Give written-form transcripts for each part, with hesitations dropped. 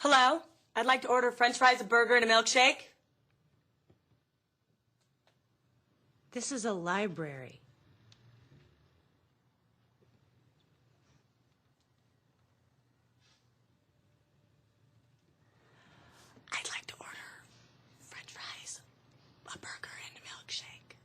Hello? I'd like to order french fries, a burger, and a milkshake. This is a library. I'd like to order french fries, a burger, and a milkshake.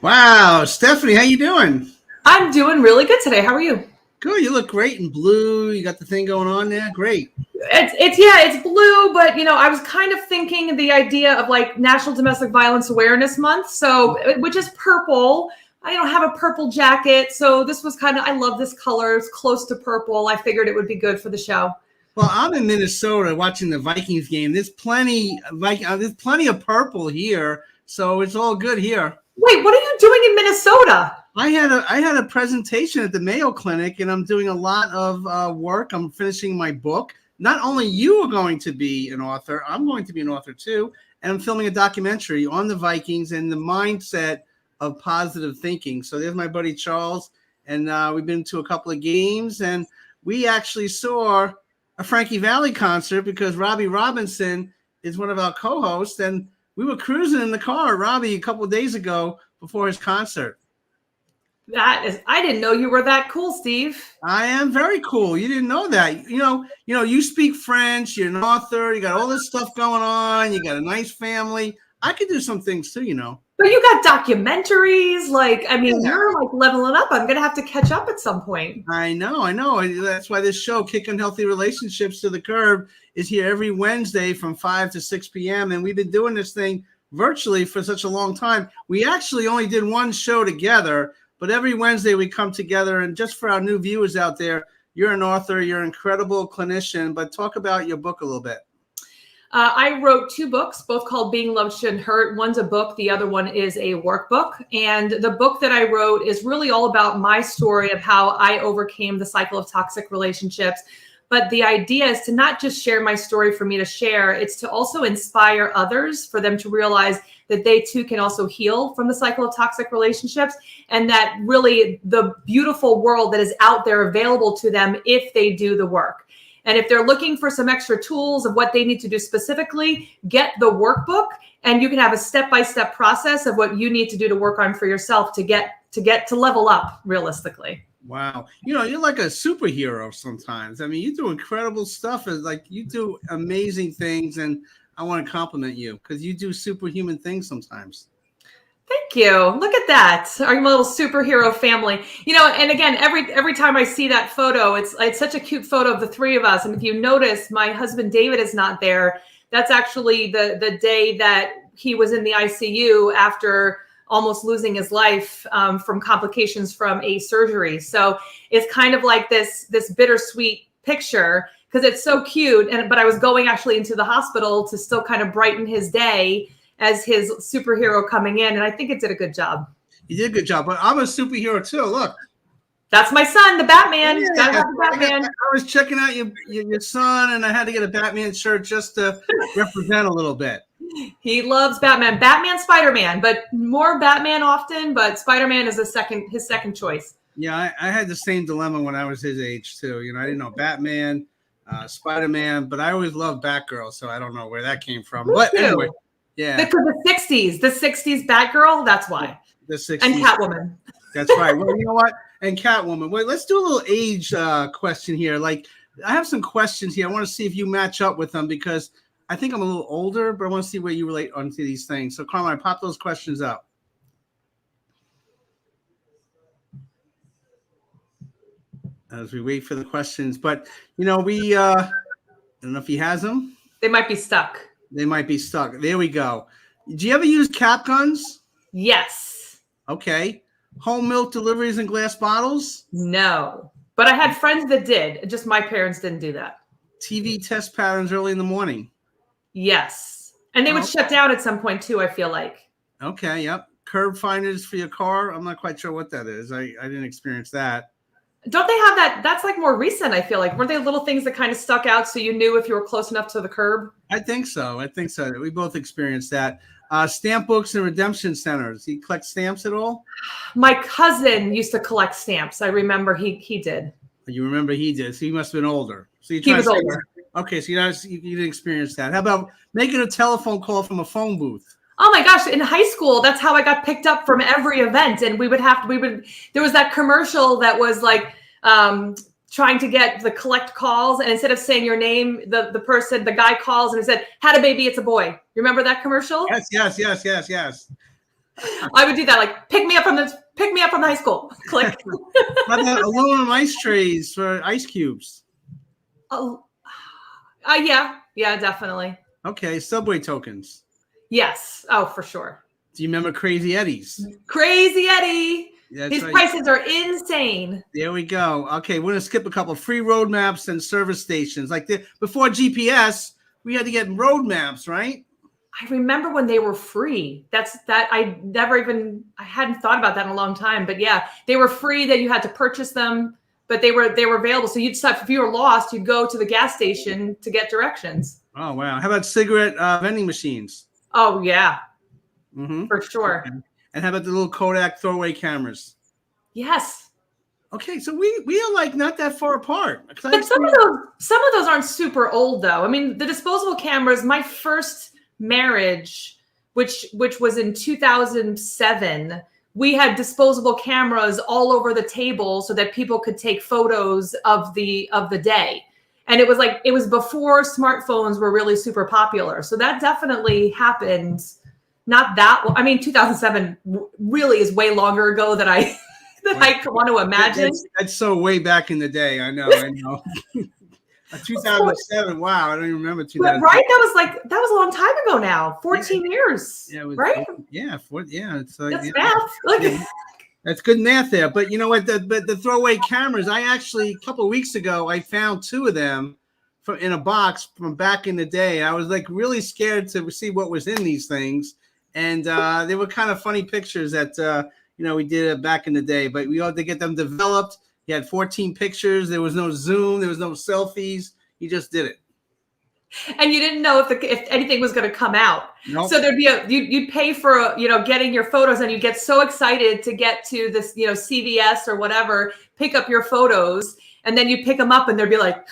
Wow, Stephanie, how you doing? I'm doing really good today. How are you? Good. You look great in blue. You got the thing going on there. Great. It's blue, but I was kind of thinking the idea of like National Domestic Violence Awareness Month, so which is purple. I don't have a purple jacket, so this was I love this color. It's close to purple. I figured it would be good for the show. Well, I'm in Minnesota watching the Vikings game. There's plenty of purple here, so it's all good here. Wait, what are you doing in Minnesota? I had a presentation at the Mayo Clinic, and I'm doing a lot of work. I'm finishing my book. Not only you are going to be an author, I'm going to be an author too, and I'm filming a documentary on the Vikings and the mindset of positive thinking. So there's my buddy Charles, and we've been to a couple of games, and we actually saw a Frankie Valli concert because Robbie Robinson is one of our co-hosts, and we were cruising in the car, Robbie, a couple of days ago before his concert. I didn't know you were that cool, Steve. I am very cool. You didn't know that. You speak French, you're an author, you got all this stuff going on, you got a nice family. I could do some things too, But you got documentaries, you're like leveling up. I'm gonna have to catch up at some point. I know. That's why this show, Kicking Healthy Relationships to the Curb, is here every Wednesday from 5 to 6 p.m. And we've been doing this thing virtually for such a long time. We actually only did one show together, but every Wednesday we come together. And just for our new viewers out there, you're an author, you're an incredible clinician, but talk about your book a little bit. I wrote 2 books, both called Being Loved Shouldn't Hurt. One's a book, the other one is a workbook. And the book that I wrote is really all about my story of how I overcame the cycle of toxic relationships. But the idea is to not just share my story for me to share, it's to also inspire others for them to realize that they too can also heal from the cycle of toxic relationships, and that really the beautiful world that is out there available to them if they do the work. And if they're looking for some extra tools of what they need to do specifically, get the workbook, and you can have a step-by-step process of what you need to do to work on for yourself to get to level up realistically. Wow. You're like a superhero sometimes. I mean, you do incredible stuff. Like you do amazing things, and I want to compliment you because you do superhuman things sometimes. Thank you. Look at that. Our little superhero family. And again, every time I see that photo, it's such a cute photo of the 3 of us. And if you notice, my husband David is not there. That's actually the day that he was in the ICU after almost losing his life from complications from a surgery. So it's kind of like this bittersweet picture because it's so cute. But I was going actually into the hospital to still kind of brighten his day as his superhero coming in. And I think it did a good job. You did a good job, but I'm a superhero too. Look. That's my son, the Batman. Yeah, Gotta have the Batman. I was checking out your son, and I had to get a Batman shirt just to represent a little bit. He loves Batman. Batman, Spider-Man, but more Batman often, but Spider-Man is his second choice. Yeah, I had the same dilemma when I was his age too. I didn't know Batman, Spider-Man, but I always loved Batgirl, so I don't know where that came from. But anyway, yeah. Because the 60s Batgirl, that's why. The 60s. And Catwoman. That's right. Well, you know what? And Catwoman. Wait, let's do a little age question here. Like, I have some questions here. I want to see if you match up with them because I think I'm a little older, but I want to see where you relate onto these things. So, Carmen, I pop those questions up. As we wait for the questions, but I don't know if he has them. They might be stuck. They might be stuck. There we go. Do you ever use cap guns? Yes. Okay. Home milk deliveries in glass bottles? No. But I had friends that did. Just my parents didn't do that. TV test patterns early in the morning? Yes. And they would shut down at some point too, I feel like. Okay, yep. Curb finders for your car? I'm not quite sure what that is. I didn't experience that. Don't they have that? That's like more recent, I feel like. Weren't they little things that kind of stuck out so you knew if you were close enough to the curb? I think so. We both experienced that. Stamp books and redemption centers. You collect stamps at all? My cousin used to collect stamps. I remember he did. You remember he did. So he must have been older. So he was older. Okay, so you didn't experience that. How about making a telephone call from a phone booth? Oh my gosh, in high school, that's how I got picked up from every event. And there was that commercial that was like trying to get the collect calls. And instead of saying your name, the guy calls and he said, had a baby, it's a boy. You remember that commercial? Yes. I would do that. Like, pick me up from the high school. Click. How about aluminum ice trays for ice cubes? Oh, yeah, definitely. Okay, Subway tokens. Yes. Oh, for sure. Do you remember Crazy Eddie's? Crazy Eddie. These prices are insane. There we go. Okay, we're going to skip a couple. Free road maps and service stations. Like before GPS, we had to get road maps, right? I remember when they were free. I hadn't thought about that in a long time. But yeah, they were free, that you had to purchase them, but they were available. So if you were lost, you'd go to the gas station to get directions. Oh, wow. How about cigarette vending machines? Oh, yeah. Mm-hmm. For sure. Okay. And how about the little Kodak throwaway cameras? Yes. Okay, so we are like not that far apart. But some of those aren't super old though. I mean, the disposable cameras, my first marriage, which was in 2007, we had disposable cameras all over the table so that people could take photos of the day. And it was before smartphones were really super popular. So that definitely happened. Not that well. I mean, 2007 really is way longer ago than I want to imagine. That's so way back in the day. I know. 2007. Wow, I don't even remember 2007. Right? That was a long time ago now. 14 years. Yeah, it was, right? Yeah, it's like that's math. That's good math there. But you know what? The throwaway cameras. I actually a couple of weeks ago I found two of them in a box from back in the day. I was like really scared to see what was in these things. And they were kind of funny pictures that, we did back in the day. But we had to get them developed. You had 14 pictures. There was no Zoom. There was no selfies. You just did it. And you didn't know if anything was going to come out. Nope. So there'd be you'd pay for, getting your photos, and you get so excited to get to this, CVS or whatever, pick up your photos, and then you pick them up and they'd be like,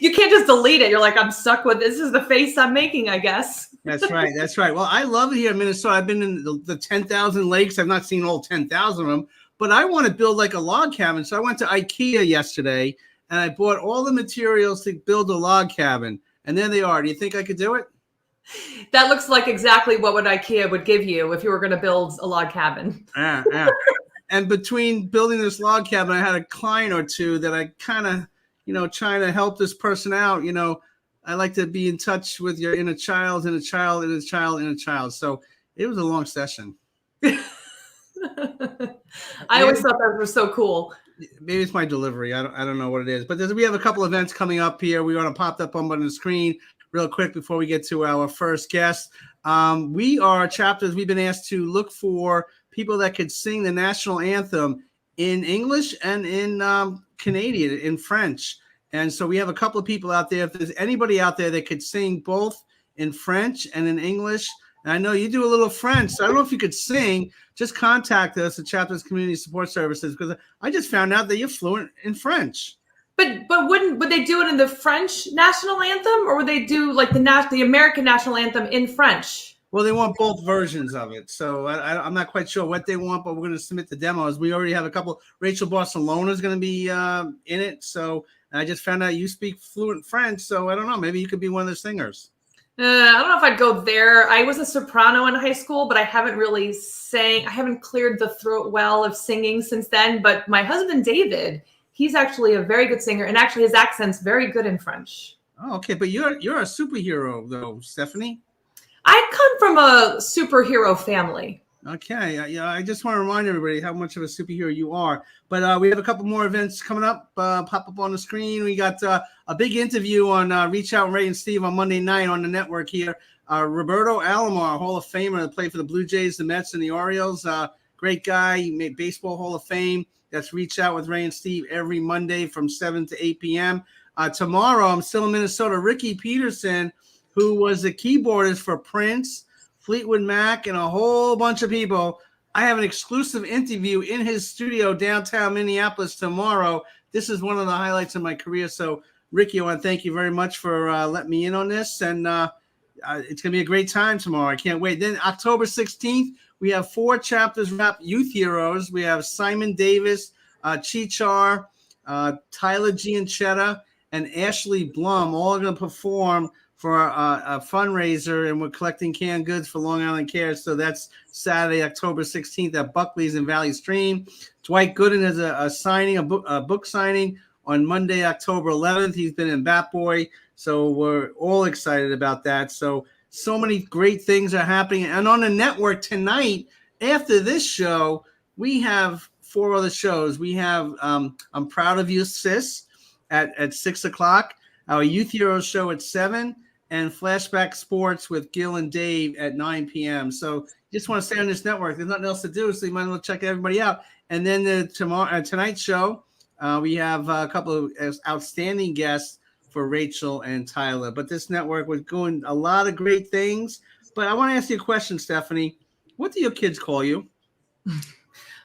you can't just delete it. You're like, I'm stuck with this. This is the face I'm making, I guess. That's right. Well, I love it here in Minnesota. I've been in the 10,000 lakes. I've not seen all 10,000 of them, but I want to build like a log cabin. So I went to IKEA yesterday and I bought all the materials to build a log cabin. And there they are. Do you think I could do it? That looks like exactly what IKEA would give you if you were going to build a log cabin. Yeah. And between building this log cabin, I had a client or two that I kind of, trying to help this person out. I like to be in touch with your inner child, inner child, inner child, inner child. So it was a long session. I always thought that was so cool. Maybe it's my delivery. I don't know what it is. But we have a couple events coming up here. We want to pop up on the screen real quick before we get to our first guest. We are chapters. We've been asked to look for people that could sing the national anthem in English and in Canadian, in French. And so we have a couple of people out there. If there's anybody out there that could sing both in French and in English, and I know you do a little French, so I don't know if you could sing, just contact us at Chapters Community Support Services, because I just found out that you're fluent in French. But would they do it in the French national anthem, or would they do like the American national anthem in French? Well, they want both versions of it. So I'm not quite sure what they want, but we're going to submit the demos. We already have a couple. Rachel Barcelona is going to be in it. So And I just found out you speak fluent French, so I don't know. Maybe you could be one of the singers. I don't know if I'd go there. I was a soprano in high school, but I haven't really sang. I haven't cleared the throat well of singing since then. But my husband, David, he's actually a very good singer. And actually his accent's very good in French. Oh, okay. But you're a superhero, though, Stephanie. I come from a superhero family. Okay. I just want to remind everybody how much of a superhero you are. But we have a couple more events coming up. Pop up on the screen. We got a big interview on Reach Out Ray and Steve on Monday night on the network here. Roberto Alomar, Hall of Famer, played for the Blue Jays, the Mets, and the Orioles. Great guy. He made Baseball Hall of Fame. That's Reach Out with Ray and Steve every Monday from 7 to 8 p.m. Tomorrow, I'm still in Minnesota. Ricky Peterson, who was the keyboardist for Prince, Fleetwood Mac, and a whole bunch of people. I have an exclusive interview in his studio downtown Minneapolis tomorrow. This is one of the highlights of my career. So, Ricky, I want to thank you very much for letting me in on this. And it's going to be a great time tomorrow. I can't wait. Then October 16th, we have 4 Chapters Rap Youth Heroes. We have Simon Davis, Chichar, Tyler Gianchetta, and Ashley Blum all going to perform for a fundraiser, and we're collecting canned goods for Long Island Care. So that's Saturday, October 16th at Buckley's in Valley Stream. Dwight Gooden has a book signing on Monday, October 11th. He's been in Bat Boy, so we're all excited about that. So many great things are happening. And on the network tonight, after this show, we have 4 other shows. We have I'm Proud of You, Sis, at 6 o'clock. Our Youth Heroes show at 7, and Flashback Sports with Gil and Dave at 9 p.m. So just want to stay on this network. There's nothing else to do, so you might as well check everybody out. And then tonight's show, we have a couple of outstanding guests for Rachel and Tyler. But this network was doing a lot of great things. But I want to ask you a question, Stephanie. What do your kids call you?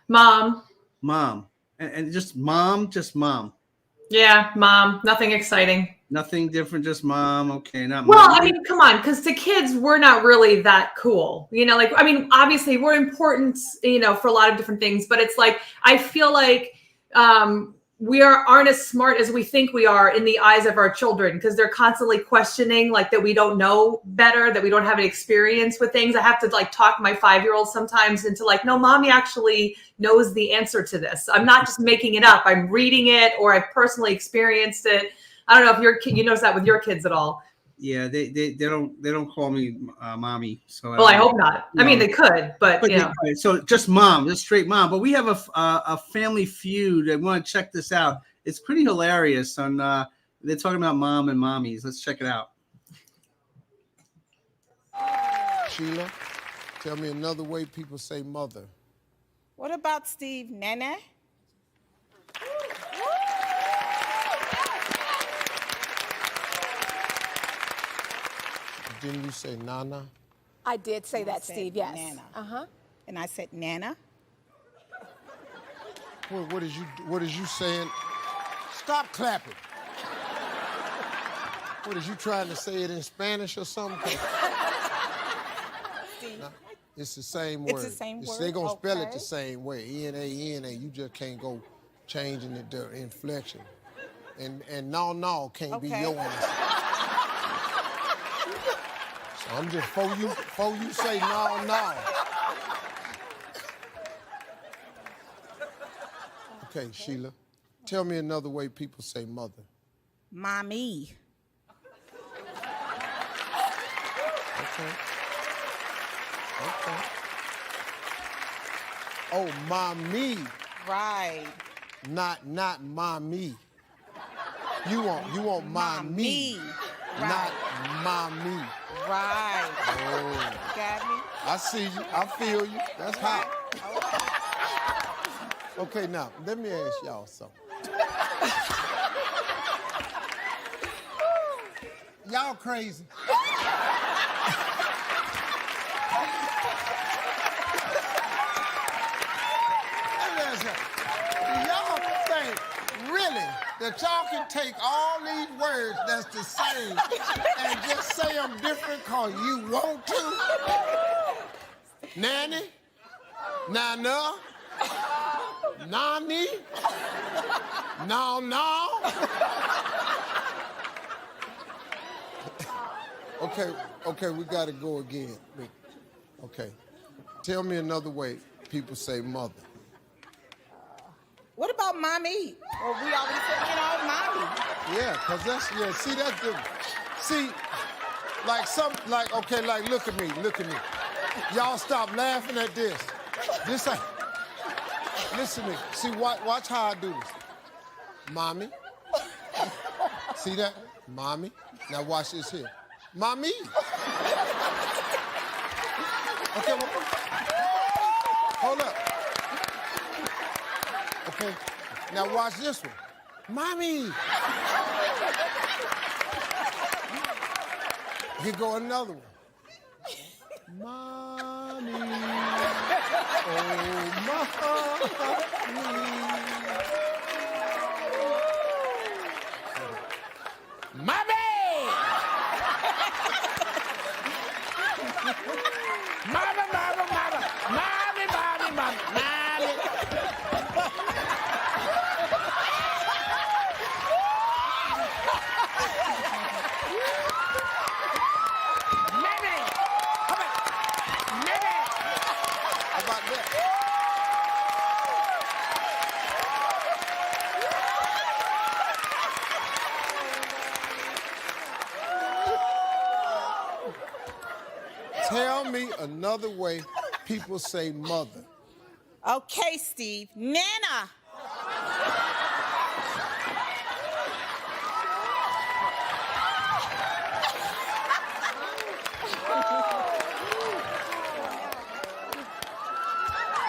Mom. Mom. And just mom? Just mom. Yeah, mom. Nothing exciting. Nothing different, just mom. Okay, not well, mom. I mean, come on, because to kids, we're not really that cool. Obviously, we're important, for a lot of different things. But it's like I feel like we aren't as smart as we think we are in the eyes of our children, because they're constantly questioning that we don't know better, that we don't have any experience with things. I have to talk my 5-year-old sometimes into no, mommy actually knows the answer to this. I'm not just making it up. I'm reading it, or I've personally experienced it. I don't know if your kid, you notice that with your kids at all. Yeah, they don't call me mommy. So I hope not. I mean, they could, but so just mom, just straight mom. But we have a Family Feud. I want to check this out. It's pretty hilarious. On they're talking about mom and mommies. Let's check it out. Sheila, tell me another way people say mother. What about Steve? Nana? Didn't you say Nana? I did say that, Steve, yes. Nana. Uh-huh. And I said Nana. What is you saying? Stop clapping. What, is you trying to say it in Spanish or something? Steve. No, it's the same word. It's the same word? They're going to spell it Okay. the same way. E-N-A. You just can't go changing the inflection. And no can't be Okay. your answer. So I'm just, before you say no. Okay, Sheila, tell me another way people say mother. Mommy. Okay. Oh, mommy, Right. not mommy. You want mommy, not mommy. Right. Oh, Got me? I see you. I feel you. That's hot. Okay, now let me ask y'all something. Y'all crazy. Let me ask y'all. Do y'all think really that y'all can take all these words that's the same and just say them different cause you want to? Nanny? Nana? Nani? No. Okay, we got to go again. Okay. Tell me another way people say mother. What about mommy? Or we always say, mommy. Yeah, because see, that's different. See, like, look at me. Y'all stop laughing at this. This ain't, listen to me. See, watch how I do this. Mommy. See that? Mommy. Now watch this here. Mommy. Okay, hold up. Okay, now watch this one. Mommy. Here go another one. Mommy. Oh, mommy. Mommy. Tell me another way people say mother. Okay, Steve. Nana.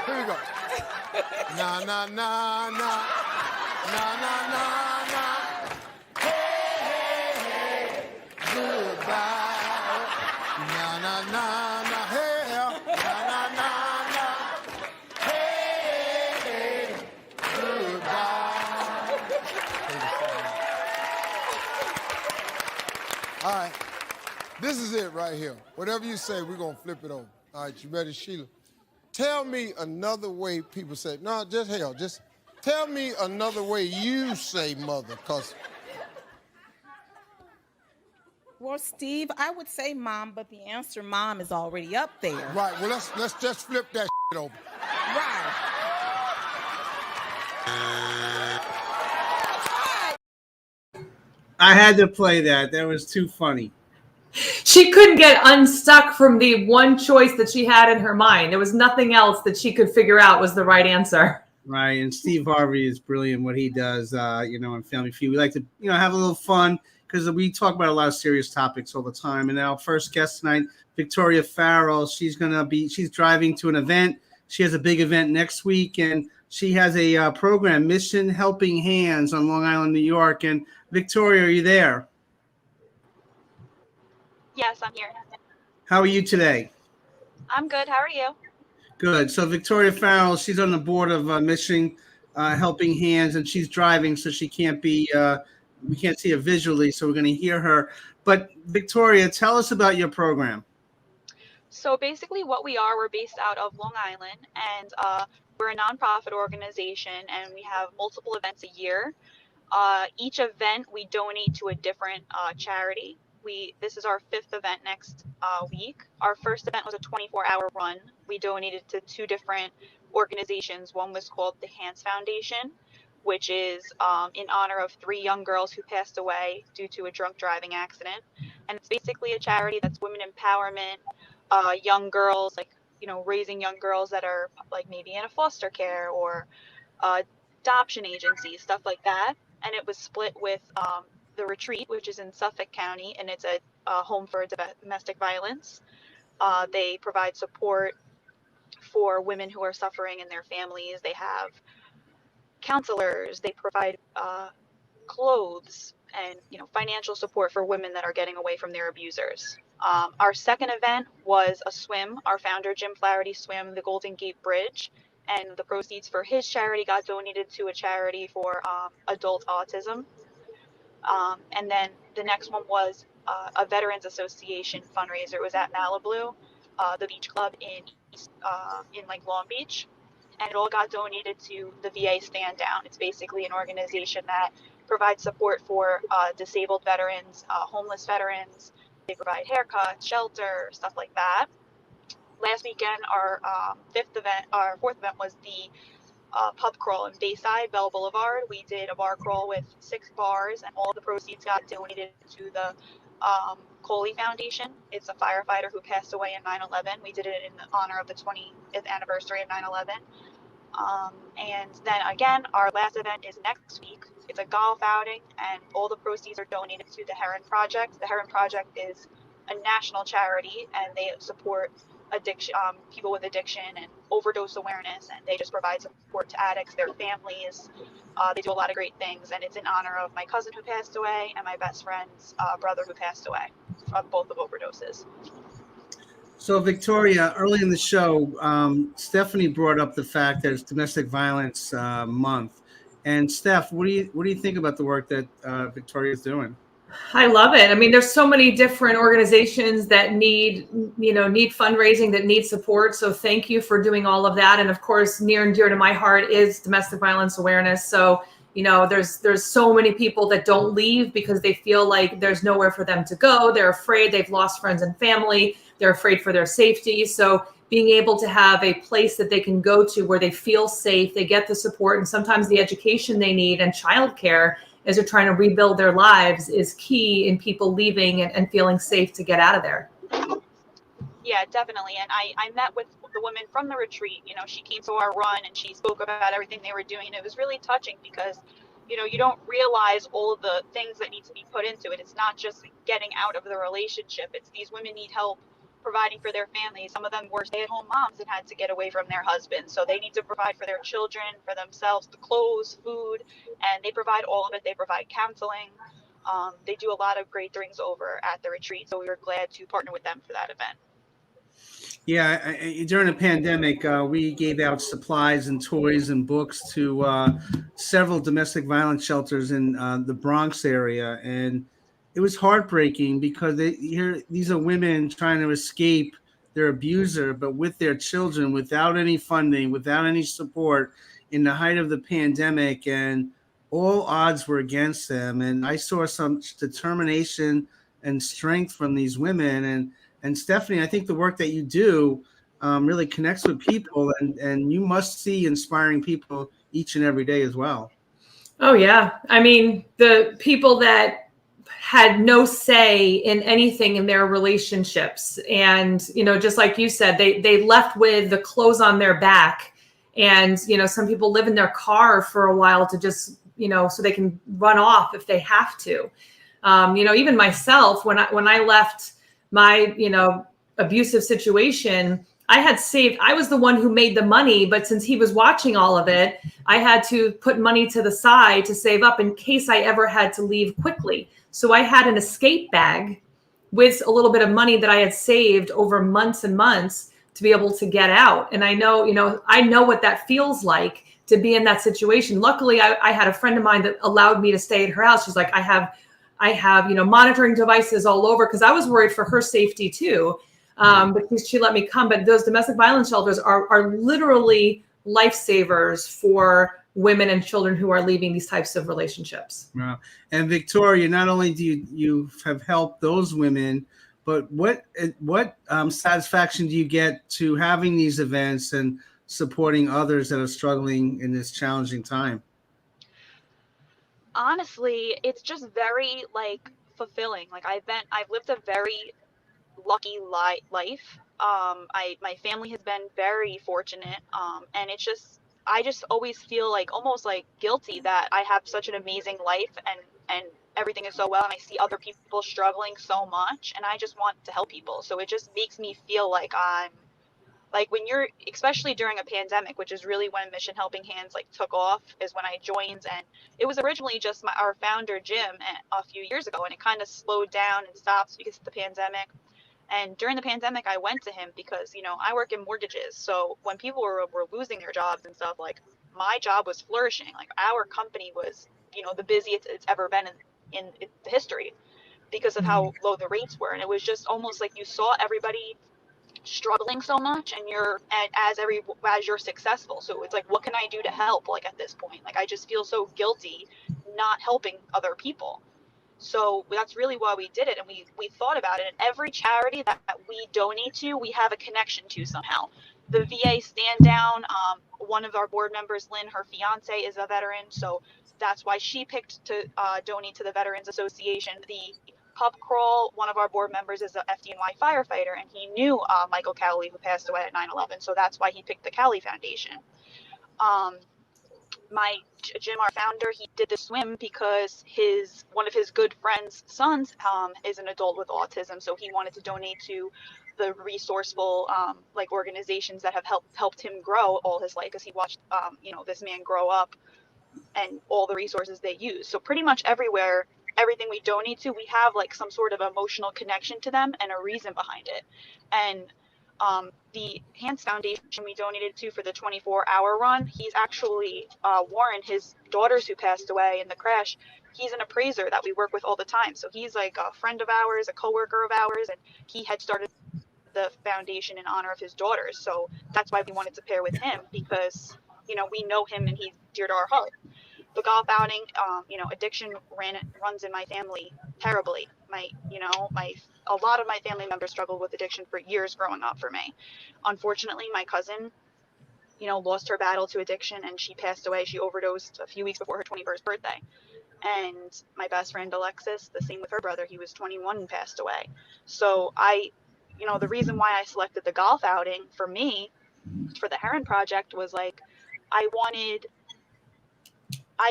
Here we go. Na na na na. Na na na na. Hey, hey, hey. Goodbye. Na na na na. Hey, na na na na. Hey, hey. Goodbye. All right. This is it right here. Whatever you say, we're going to flip it over. All right, you ready, Sheila? Tell me another way people say, no, just tell me another way you say mother, because... Well, Steve, I would say mom, but the answer mom is already up there. Right, well, let's just flip that over. Right. I had to play that. That was too funny. She couldn't get unstuck from the one choice that she had in her mind. There was nothing else that she could figure out was the right answer. Right, and Steve Harvey is brilliant what he does, in Family Feud. We like to, have a little fun because we talk about a lot of serious topics all the time. And our first guest tonight, Victoria Farrell, she's driving to an event. She has a big event next week, and she has a program, Mission Helping Hands on Long Island, New York. And Victoria, are you there? Yes, I'm here. How are you today? I'm good. How are you? Good. So Victoria Farrell, she's on the board of Mission Helping Hands, and she's driving, so she can't be. We can't see her visually, so we're going to hear her. But Victoria, tell us about your program. So basically, we're based out of Long Island, and we're a nonprofit organization, and we have multiple events a year. Each event we donate to a different charity. This is our 5th event next week. Our first event was a 24-hour run. We donated to 2 different organizations. One was called the Hands Foundation, which is in honor of 3 young girls who passed away due to a drunk driving accident. And it's basically a charity that's women empowerment, young girls, raising young girls that are maybe in a foster care or adoption agencies, stuff like that. And it was split with the Retreat, which is in Suffolk County, and it's a home for domestic violence. They provide support for women who are suffering in their families. They have counselors. They provide clothes and financial support for women that are getting away from their abusers. Our second event was a swim. Our founder, Jim Flaherty, swam the Golden Gate Bridge, and the proceeds for his charity got donated to a charity for adult autism. And then the next one was a Veterans Association fundraiser. It was at Malibu, the beach club in Long Beach, and it all got donated to the VA Stand Down. It's basically an organization that provides support for disabled veterans, homeless veterans, They provide haircuts, shelter, stuff like that. Last weekend, our fourth event was the pub crawl in Bayside, Bell Boulevard. We did a bar crawl with 6 bars, and all the proceeds got donated to the Coley Foundation. It's a firefighter who passed away in 9/11. We did it in honor of the 20th anniversary of 9/11. And then again, our last event is next week. It's a golf outing, and all the proceeds are donated to the Heron Project. The Heron Project is a national charity, and they support addiction, people with addiction and overdose awareness, and they just provide support to addicts, their families. They do a lot of great things, and it's in honor of my cousin who passed away and my best friend's brother who passed away from both of overdoses. So, Victoria, early in the show, Stephanie brought up the fact that it's Domestic Violence Month. And Steph, what do you think about the work that Victoria is doing? I love it. I mean, there's so many different organizations that need fundraising, that need support. So thank you for doing all of that. And of course, near and dear to my heart is domestic violence awareness. So, there's so many people that don't leave because they feel like there's nowhere for them to go. They're afraid, they've lost friends and family. They're afraid for their safety. So being able to have a place that they can go to where they feel safe, they get the support and sometimes the education they need, and childcare as they're trying to rebuild their lives, is key in people leaving and feeling safe to get out of there. Yeah, definitely. And I met with the woman from the retreat. She came to our run and she spoke about everything they were doing. And it was really touching because, you don't realize all of the things that need to be put into it. It's not just getting out of the relationship. It's these women need help providing for their families. Some of them were stay-at-home moms and had to get away from their husbands. So they need to provide for their children, for themselves, the clothes, food, and they provide all of it. They provide counseling. They do a lot of great things over at the retreat. So we were glad to partner with them for that event. Yeah, during the pandemic, we gave out supplies and toys and books to several domestic violence shelters in the Bronx area. And it was heartbreaking because these are women trying to escape their abuser, but with their children, without any funding, without any support in the height of the pandemic, and all odds were against them. And I saw some determination and strength from these women. And Stephanie, I think the work that you do really connects with people, and you must see inspiring people each and every day as well. Oh, yeah. I mean, the people that had no say in anything in their relationships. And, just like you said, they left with the clothes on their back. And, some people live in their car for a while to just, so they can run off if they have to. Even myself, when I left my, abusive situation, I was the one who made the money, but since he was watching all of it, I had to put money to the side to save up in case I ever had to leave quickly. So I had an escape bag with a little bit of money that I had saved over months and months to be able to get out. And I know what that feels like to be in that situation. Luckily, I had a friend of mine that allowed me to stay at her house. She's like, I have monitoring devices all over, because I was worried for her safety too. But she let me come. But those domestic violence shelters are literally lifesavers for women and children who are leaving these types of relationships. Wow. And Victoria, not only do you have helped those women, but what satisfaction do you get to having these events and supporting others that are struggling in this challenging time? Honestly, it's just very fulfilling. I've lived a very lucky life. My family has been very fortunate. And I just always feel almost guilty that I have such an amazing life and everything is so well, and I see other people struggling so much, and I just want to help people. So it just makes me feel like I'm when you're, especially during a pandemic, which is really when Mission Helping Hands took off, is when I joined. And it was originally just our founder Jim a few years ago, and it kind of slowed down and stopped because of the pandemic. And during the pandemic, I went to him because, I work in mortgages. So when people were losing their jobs and stuff, my job was flourishing. Our company was, the busiest it's ever been in history because of how low the rates were. And it was just almost like you saw everybody struggling so much, and as you're successful. So it's what can I do to help? At this point, I just feel so guilty not helping other people. So that's really why we did it, and we thought about it. And every charity that we donate to, we have a connection to somehow. The VA Stand Down, one of our board members, Lynn, her fiance is a veteran, so that's why she picked to donate to the Veterans Association. The Pub Crawl, one of our board members is a FDNY firefighter, and he knew Michael Cowley, who passed away at 9/11, so that's why he picked the Cowley Foundation. Jim, our founder, he did the swim because one of his good friends' sons is an adult with autism, so he wanted to donate to the resourceful organizations that have helped him grow all his life, because he watched this man grow up and all the resources they use. So pretty much everywhere, everything we donate to, we have like some sort of emotional connection to them and a reason behind it. And the Hans Foundation we donated to for the 24-hour run, he's actually Warren, his daughters who passed away in the crash, he's an appraiser that we work with all the time. So he's like a friend of ours, a coworker of ours, and he had started the foundation in honor of his daughters. So that's why we wanted to pair with him, because we know him and he's dear to our heart. The golf outing, addiction runs in my family terribly. A lot of my family members struggled with addiction for years growing up for me. Unfortunately, my cousin, lost her battle to addiction and she passed away. She overdosed a few weeks before her 21st birthday. And my best friend Alexis, the same with her brother, he was 21 and passed away. So the reason why I selected the golf outing for me, for the Heron Project, was like, I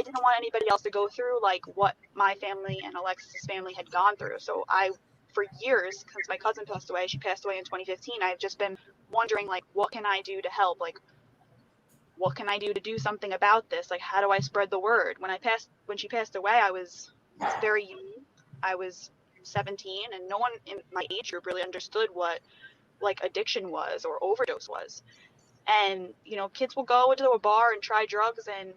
didn't want anybody else to go through like what my family and Alexis' family had gone through. So for years, since my cousin passed away, she passed away in 2015, I've just been wondering, like, what can I do to help? Like, what can I do to do something about this? Like, how do I spread the word? When she passed away, I was very young. I was 17, and no one in my age group really understood what like addiction was or overdose was. And, kids will go into a bar and try drugs and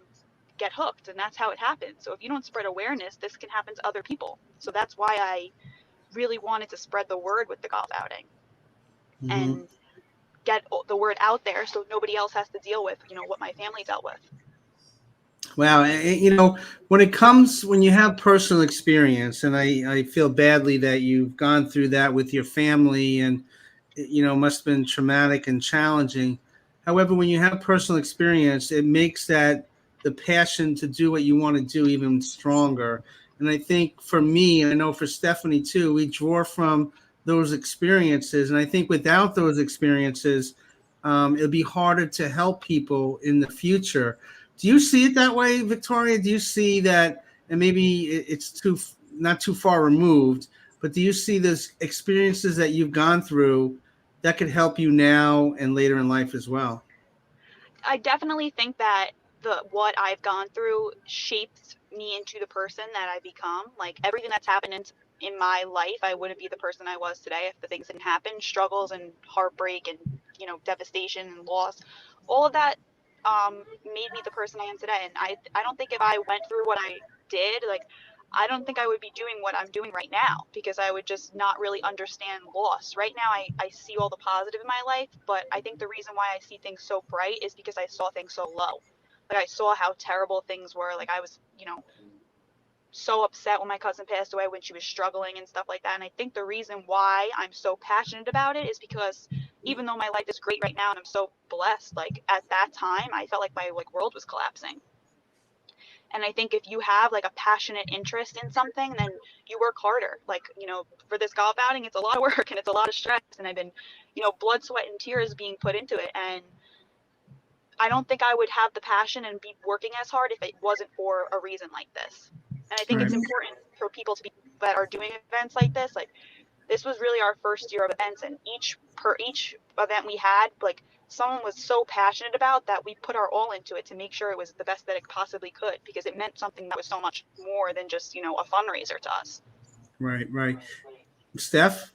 get hooked, and that's how it happens. So if you don't spread awareness, this can happen to other people. So that's why I really wanted to spread the word with the golf outing and get the word out there so nobody else has to deal with, what my family dealt with. Wow. When you have personal experience, and I feel badly that you've gone through that with your family, and, must have been traumatic and challenging. However, when you have personal experience, it makes the passion to do what you want to do even stronger. And I think for me, and I know for Stephanie too, we draw from those experiences. And I think without those experiences, it'll be harder to help people in the future. Do you see it that way, Victoria? Do you see that, and maybe it's not too far removed, but do you see those experiences that you've gone through that could help you now and later in life as well? I definitely think that what I've gone through shaped me into the person that I become. Like, everything that's happened in my life, I wouldn't be the person I was today if the things didn't happen. Struggles and heartbreak and devastation and loss, all of that made me the person I am today. And I don't think if I went through what I did, like, I don't think I would be doing what I'm doing right now, because I would just not really understand loss. Right now, I see all the positive in my life, but I think the reason why I see things so bright is because I saw things so low. Like, I saw how terrible things were. Like, I was, so upset when my cousin passed away, when she was struggling and stuff like that. And I think the reason why I'm so passionate about it is because even though my life is great right now and I'm so blessed, like, at that time, I felt like my world was collapsing. And I think if you have like a passionate interest in something, then you work harder. Like, for this golf outing, it's a lot of work and it's a lot of stress. And I've been, blood, sweat, and tears being put into it. And I don't think I would have the passion and be working as hard if it wasn't for a reason like this. And I think it's important for people that are doing events like this. Like, this was really our first year of events, and each event we had, like, someone was so passionate about that we put our all into it to make sure it was the best that it possibly could, because it meant something that was so much more than just, a fundraiser to us. Right. Steph?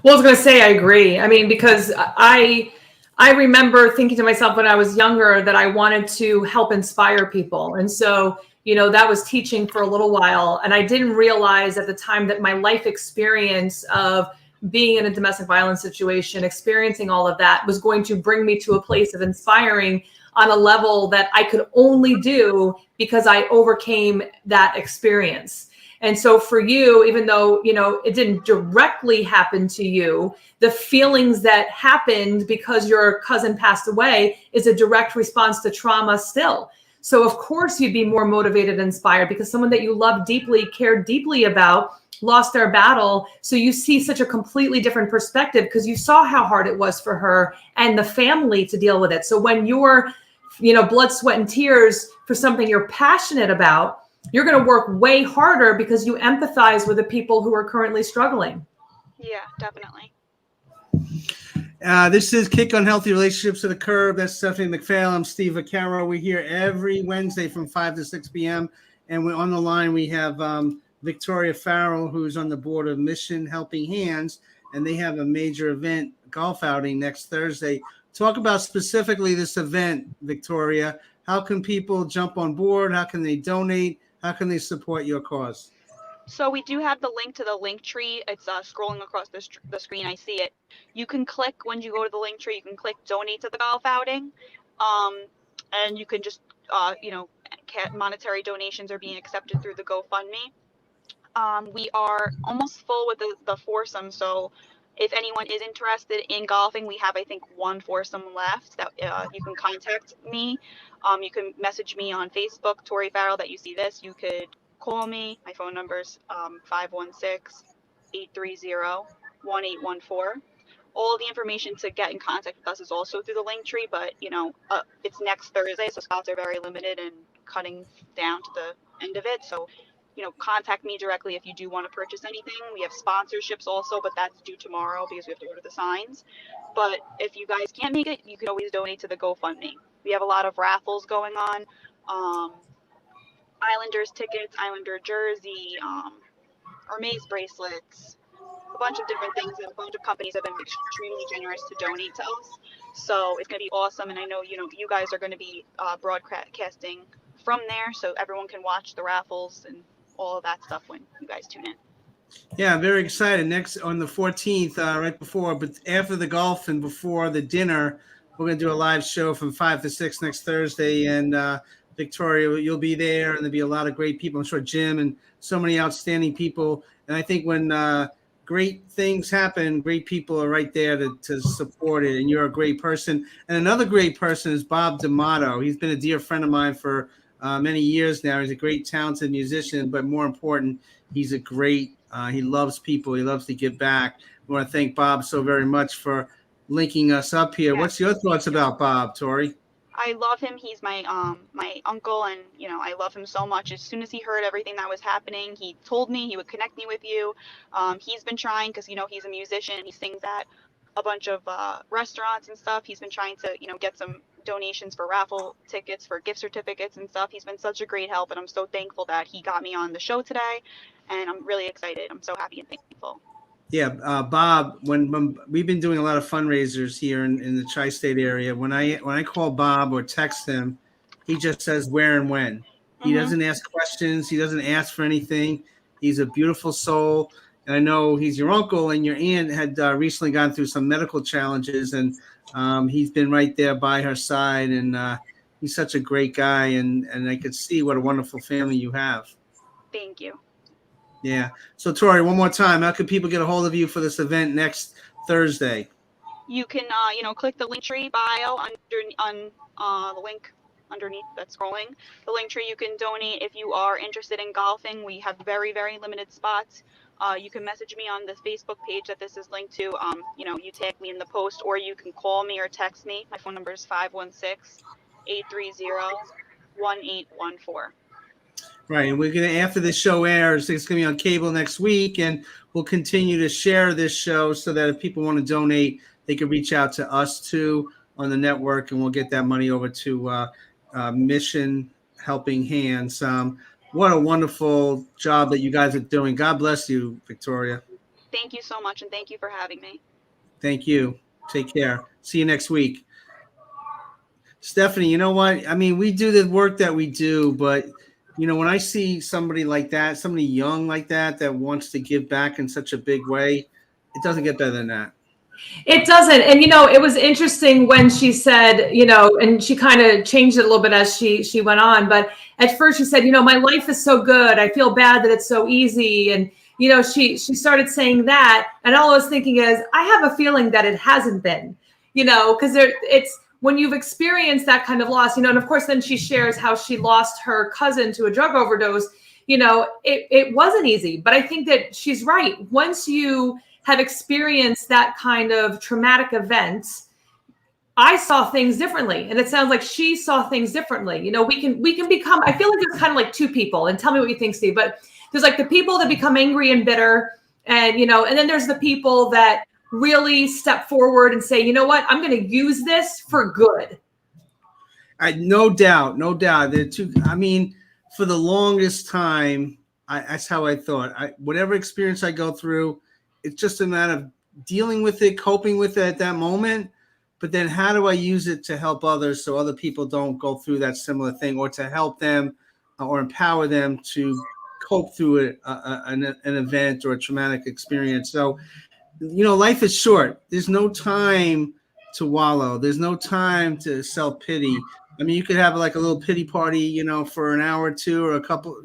Well, I was going to say, I agree. I mean, because I remember thinking to myself when I was younger that I wanted to help inspire people. And so, that was teaching for a little while. And I didn't realize at the time that my life experience of being in a domestic violence situation, experiencing all of that, was going to bring me to a place of inspiring on a level that I could only do because I overcame that experience. And so for you, even though, you know, it didn't directly happen to you, the feelings that happened because your cousin passed away is a direct response to trauma still. So of course you'd be more motivated and inspired because someone that you love deeply, cared deeply about, lost their battle. So you see such a completely different perspective because you saw how hard it was for her and the family to deal with it. So when you're, you know, blood, sweat, and tears for something you're passionate about, you're going to work way harder because you empathize with the people who are currently struggling. Yeah, definitely. This is Kick on Healthy Relationships to the Curb. That's Stephanie McPhail. I'm Steve Vaccaro. We're here every Wednesday from 5 to 6 p.m. And we're on the line. We have Victoria Farrell, who's on the board of Mission Helping Hands, and they have a major event, golf outing next Thursday. Talk about specifically this event, Victoria. How can people jump on board? How can they donate? How can they support your cause? So we do have the link to the link tree. It's scrolling across the screen. I see it. You can click when you go to the link tree. You can click donate to the golf outing, and you can just you know, monetary donations are being accepted through the GoFundMe. We are almost full with the foursome. So if anyone is interested in golfing, we have, I think, one foursome left that you can contact me. You can message me on Facebook, Tori Farrell, that you see this. You could call me. My phone number is 516-830-1814. All the information to get in contact with us is also through the link tree, but, you know, it's next Thursday, so spots are very limited and cutting down to the end of it. So, you know, contact me directly if you do want to purchase anything. We have sponsorships also, but that's due tomorrow because we have to order the signs. But if you guys can't make it, you can always donate to the GoFundMe. We have a lot of raffles going on. Islanders tickets, Islander jersey, Hermes bracelets, a bunch of different things. And a bunch of companies have been extremely generous to donate to us. So it's going to be awesome. And I know, you guys are going to be broadcasting from there, so everyone can watch the raffles and all of that stuff when you guys tune in. Yeah, I'm very excited. Next on the 14th, right before, but after the golf and before the dinner, we're going to do a live show from 5 to 6 next Thursday. And Victoria, you'll be there, and there'll be a lot of great people. I'm sure Jim and so many outstanding people. And I think when great things happen, great people are right there to support it. And you're a great person. And another great person is Bob D'Amato. He's been a dear friend of mine for many years now. He's a great, talented musician, but more important, he's a great, he loves people. He loves to give back. I want to thank Bob so very much for linking us up here. Yeah. What's your thoughts about Bob, Tori? I love him. He's my my uncle, and I love him so much. As soon as he heard everything that was happening, he told me he would connect me with you. He's been trying, because he's a musician. He sings at a bunch of restaurants and stuff. He's been trying to get some donations for raffle tickets, for gift certificates and stuff. He's been such a great help, and I'm so thankful that he got me on the show today, and I'm really excited. I'm so happy and thankful. Yeah, Bob, when we've been doing a lot of fundraisers here in the tri-state area, when I call Bob or text him, he just says where and when. He doesn't ask questions. He doesn't ask for anything. He's a beautiful soul. And I know he's your uncle, and your aunt had recently gone through some medical challenges, and he's been right there by her side. And he's such a great guy, and I could see what a wonderful family you have. Thank you. Yeah. So, Tori, one more time, how can people get a hold of you for this event next Thursday? You can, click the link tree bio on the link underneath that's scrolling. The link tree, you can donate if you are interested in golfing. We have very, very limited spots. You can message me on the Facebook page that this is linked to. You tag me in the post, or you can call me or text me. My phone number is 516-830-1814. Right, and we're gonna, after this show airs, it's gonna be on cable next week, and we'll continue to share this show so that if people want to donate, they can reach out to us too on the network, and we'll get that money over to Mission Helping Hands. What a wonderful job that you guys are doing. God bless you, Victoria. Thank you so much, and thank you for having me. Thank you. Take care. See you next week. Stephanie, you know what? I mean, we do the work that we do, but when I see somebody like that, somebody young like that wants to give back in such a big way, it doesn't get better than that. It doesn't. And, it was interesting when she said, and she kind of changed it a little bit as she went on. But at first she said, my life is so good. I feel bad that it's so easy. And, she started saying that. And all I was thinking is, I have a feeling that it hasn't been, because it's when you've experienced that kind of loss, and of course, then she shares how she lost her cousin to a drug overdose. It wasn't easy. But I think that she's right. Once you have experienced that kind of traumatic event, I saw things differently. And it sounds like she saw things differently. We can become, I feel like there's kind of like two people, and tell me what you think, Steve, but there's like the people that become angry and bitter, and, and then there's the people that really step forward and say, you know what, I'm going to use this for good. No doubt. For the longest time, that's how I thought. Whatever experience I go through, it's just a matter of dealing with it, coping with it at that moment. But then how do I use it to help others so other people don't go through that similar thing, or to help them or empower them to cope through an event or a traumatic experience. So, life is short. There's no time to wallow. There's no time to self-pity. I mean, you could have like a little pity party, for an hour or two, or a couple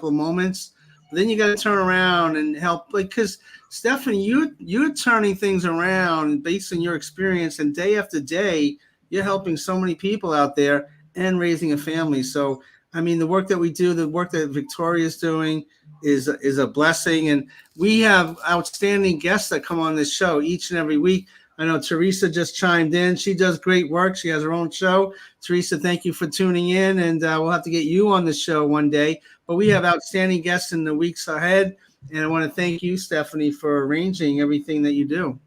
of moments. But then you got to turn around and help, because Stephanie, you're turning things around based on your experience, and day after day, you're helping so many people out there and raising a family. So, I mean, the work that we do, the work that Victoria's doing is a blessing. And we have outstanding guests that come on this show each and every week. I know Teresa just chimed in. She does great work. She has her own show. Teresa, thank you for tuning in, and we'll have to get you on the show one day. But we have outstanding guests in the weeks ahead. And I want to thank you, Stephanie, for arranging everything that you do.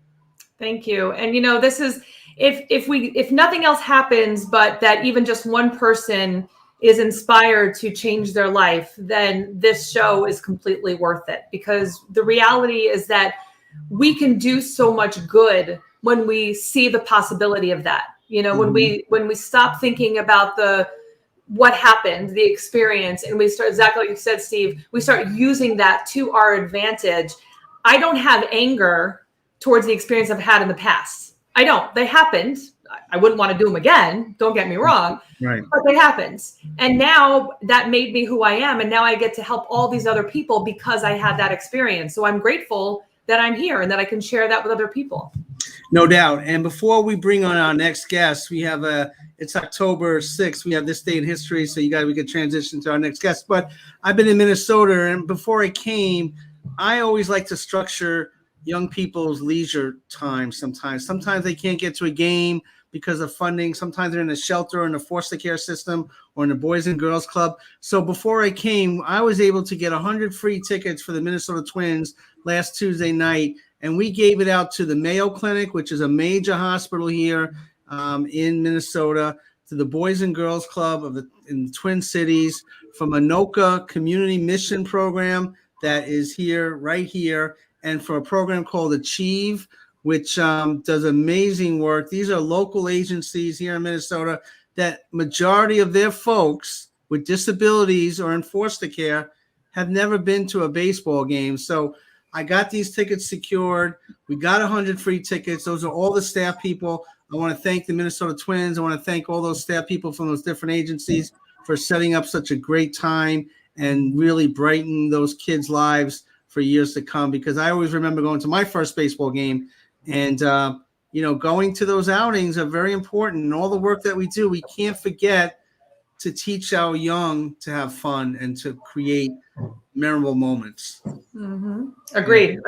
Thank you. And, this is, if nothing else happens, but that even just one person is inspired to change their life, then this show is completely worth it. Because the reality is that we can do so much good when we see the possibility of that. When we stop thinking about what happened, the experience, and we start, exactly like you said, Steve, we start using that to our advantage. I don't have anger towards the experience I've had in the past. I don't. They happened. I wouldn't want to do them again. Don't get me wrong. Right. But they happened. And now that made me who I am. And now I get to help all these other people because I had that experience. So I'm grateful that I'm here and that I can share that with other people. No doubt. And before we bring on our next guest, we have it's October 6th. We have this day in history. So we could transition to our next guest. But I've been in Minnesota, and before I came, I always like to structure young people's leisure time sometimes. Sometimes they can't get to a game because of funding. Sometimes they're in a shelter or in a foster care system or in a Boys and Girls Club. So before I came, I was able to get 100 free tickets for the Minnesota Twins last Tuesday night. And we gave it out to the Mayo Clinic, which is a major hospital here in Minnesota, to the Boys and Girls Club in the Twin Cities, from Anoka Community Mission Program that is right here, and for a program called Achieve, which does amazing work. These are local agencies here in Minnesota that majority of their folks with disabilities or in foster care have never been to a baseball game. So I got these tickets secured. We got 100 free tickets. Those are all the staff people. I want to thank the Minnesota Twins. I want to thank all those staff people from those different agencies for setting up such a great time and really brighten those kids' lives for years to come, because I always remember going to my first baseball game, and going to those outings are very important. And all the work that we do, we can't forget to teach our young to have fun and to create memorable moments. Mm-hmm. Agreed.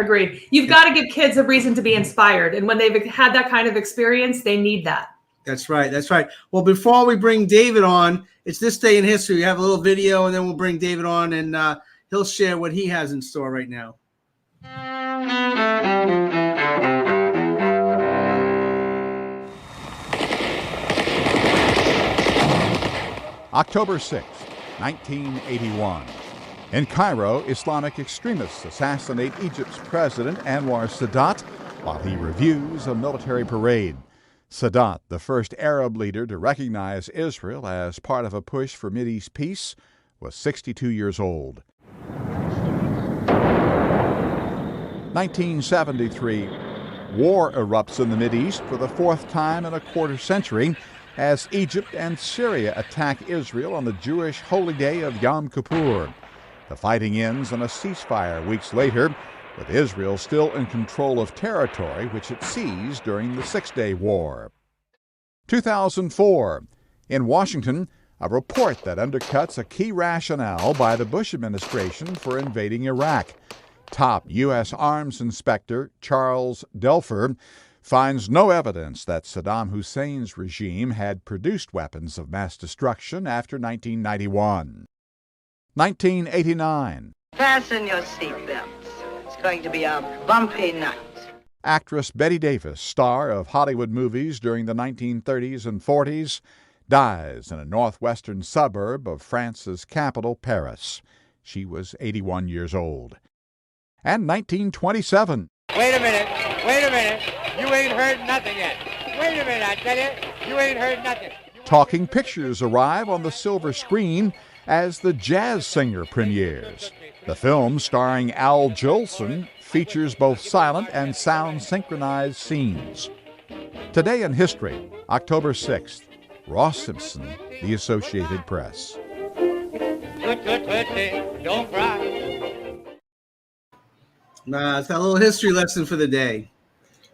You've got to give kids a reason to be inspired. And when they've had that kind of experience, they need that. That's right. Well, before we bring David on, it's this day in history. We have a little video, and then we'll bring David on, and he'll share what he has in store right now. October 6, 1981. In Cairo, Islamic extremists assassinate Egypt's President Anwar Sadat while he reviews a military parade. Sadat, the first Arab leader to recognize Israel as part of a push for Mideast peace, was 62 years old. 1973, war erupts in the Mideast for the fourth time in a quarter century as Egypt and Syria attack Israel on the Jewish holy day of Yom Kippur. The fighting ends in a ceasefire weeks later, with Israel still in control of territory which it seized during the Six-Day War. 2004. In Washington, a report that undercuts a key rationale by the Bush administration for invading Iraq. Top U.S. Arms Inspector Charles Delfer finds no evidence that Saddam Hussein's regime had produced weapons of mass destruction after 1991. 1989. Fasten your seatbelts. It's going to be a bumpy night. Actress Bette Davis, star of Hollywood movies during the 1930s and 40s, dies in a northwestern suburb of France's capital, Paris. She was 81 years old. And 1927. Wait a minute. You ain't heard nothing yet. Wait a minute, I tell you. You ain't heard nothing. Talking pictures arrive on the silver screen as The Jazz Singer premieres. The film, starring Al Jolson, features both silent and sound synchronized scenes. Today in History, October 6th. Ross Simpson, The Associated Press. Don't cry. It's a little history lesson for the day.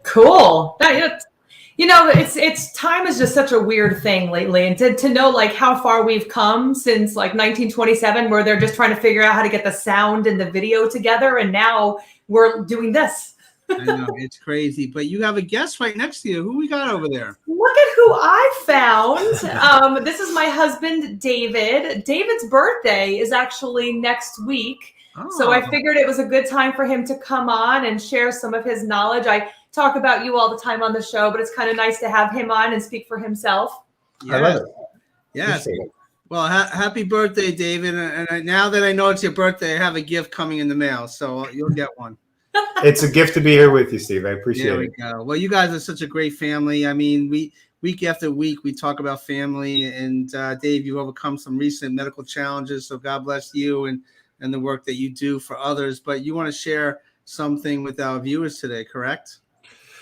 Cool. It's time is just such a weird thing lately, and to know like how far we've come since like 1927, where they're just trying to figure out how to get the sound and the video together, and now we're doing this. I know, it's crazy, but you have a guest right next to you. Who we got over there? Look at who I found. This is my husband, David. David's birthday is actually next week. So I figured it was a good time for him to come on and share some of his knowledge. I talk about you all the time on the show, but it's kind of nice to have him on and speak for himself. Yeah. I love it. Yes. Well, happy birthday, David. And now that I know it's your birthday, I have a gift coming in the mail, so you'll get one. It's a gift to be here with you, Steve. I appreciate it. There we go. Well, you guys are such a great family. I mean, week after week, we talk about family. And Dave, you've overcome some recent medical challenges, so God bless you and the work that you do for others. But you want to share something with our viewers today, correct?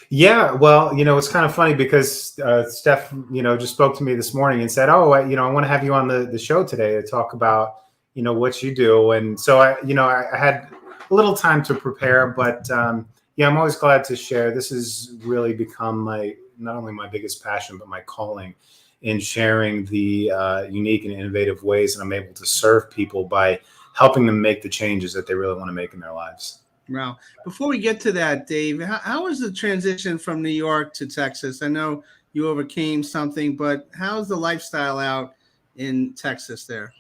Yeah, well, it's kind of funny because Steph, just spoke to me this morning and said, I want to have you on the show today to talk about, what you do. And so I had a little time to prepare, but I'm always glad to share. This has really become not only my biggest passion, but my calling in sharing the unique and innovative ways that I'm able to serve people by helping them make the changes that they really want to make in their lives. Wow. Before we get to that, Dave, how was the transition from New York to Texas? I know you overcame something, but how's the lifestyle out in Texas there?